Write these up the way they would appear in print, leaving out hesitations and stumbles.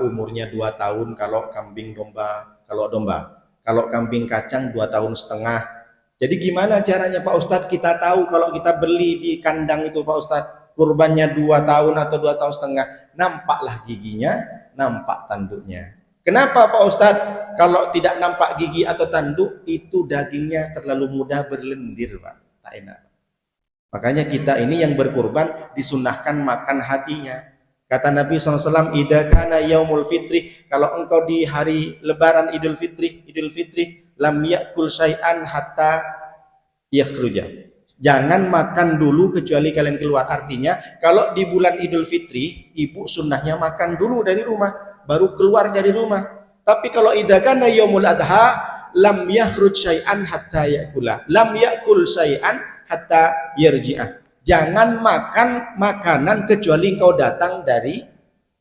umurnya 2 tahun kalau kambing domba, kalau kambing kacang 2 tahun setengah. Jadi gimana caranya Pak Ustadz kita tahu kalau kita beli di kandang itu Pak Ustadz kurbannya 2 tahun atau 2 tahun setengah? Nampaklah giginya, nampak tanduknya. Kenapa Pak Ustadz? Kalau tidak nampak gigi atau tanduk itu dagingnya terlalu mudah berlendir Pak, tak enak. Makanya kita ini yang berkurban disunahkan makan hatinya. Kata Nabi SAW, "Idza kana yaumul fitri," kalau engkau di hari lebaran Idul Fitri, lam yakul syai'an hatta yakhruja. Jangan makan dulu kecuali kalian keluar. Artinya, kalau di bulan Idul Fitri, ibu sunnahnya makan dulu dari rumah, baru keluar dari rumah. Tapi kalau idza kana yaumul adha, lam yakhruj syai'an hatta yakula. Lam yakul syai'an hatta yarji'ah. Jangan makan makanan kecuali engkau datang dari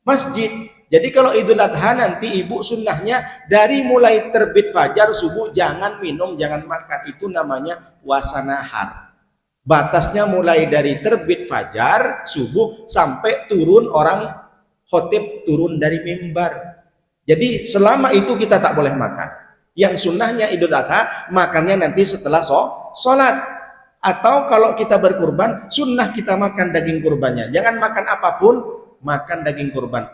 masjid. Jadi kalau Idul Adha nanti ibu sunnahnya dari mulai terbit fajar subuh jangan minum, jangan makan. Itu namanya puasa nahar. Batasnya mulai dari terbit fajar subuh sampai turun orang khotib turun dari mimbar. Jadi selama itu kita tak boleh makan. Yang sunnahnya Idul Adha makannya nanti setelah sholat. Atau kalau kita berkurban, sunnah kita makan daging kurbannya. Jangan makan apapun, makan daging kurban.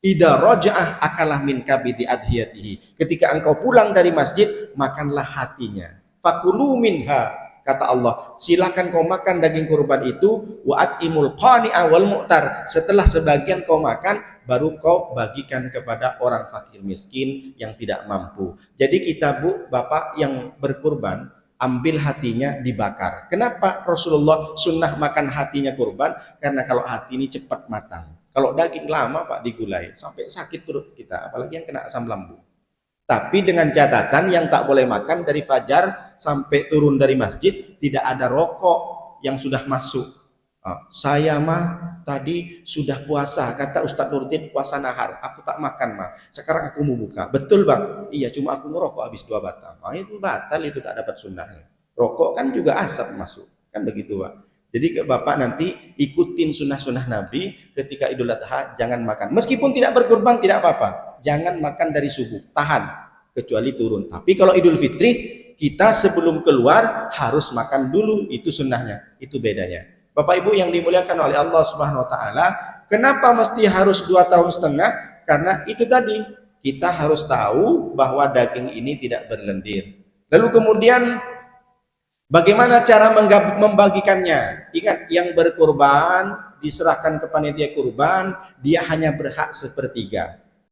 Idza raja'ah akalah min kabidi adhiyatihi. Ketika engkau pulang dari masjid, makanlah hatinya. Fakulu minha, kata Allah. Silakan kau makan daging kurban itu. Wa atimul qani'a wal mu'tar. Setelah sebagian kau makan, baru kau bagikan kepada orang fakir miskin yang tidak mampu. Jadi kita Bu, Bapak yang berkurban, ambil hatinya dibakar. Kenapa Rasulullah sunnah makan hatinya kurban? Karena kalau hati ini cepat matang. Kalau daging lama Pak digulai sampai sakit perut kita, apalagi yang kena asam lambung. Tapi dengan catatan yang tak boleh makan dari fajar sampai turun dari masjid tidak ada rokok yang sudah masuk. Saya mah tadi sudah puasa, kata Ustadz Nurdin puasa nahar, aku tak makan mah, sekarang aku mau buka. Betul Bang? Iya, cuma aku ngerokok habis 2 batang. Itu batal, itu tak dapat sunnahnya. Rokok kan juga asap masuk, kan begitu Pak. Jadi Bapak nanti ikutin sunnah-sunnah Nabi ketika Idul Adha, jangan makan. Meskipun tidak berkurban tidak apa-apa, jangan makan dari subuh, tahan kecuali turun. Tapi kalau Idul Fitri kita sebelum keluar harus makan dulu, itu sunnahnya, itu bedanya. Bapak Ibu yang dimuliakan oleh Allah Subhanahu wa taala, kenapa mesti harus 2 tahun setengah? Karena itu tadi, kita harus tahu bahwa daging ini tidak berlendir. Lalu kemudian bagaimana cara membagikannya? Ingat, yang berkurban diserahkan ke panitia kurban, dia hanya berhak 1/3.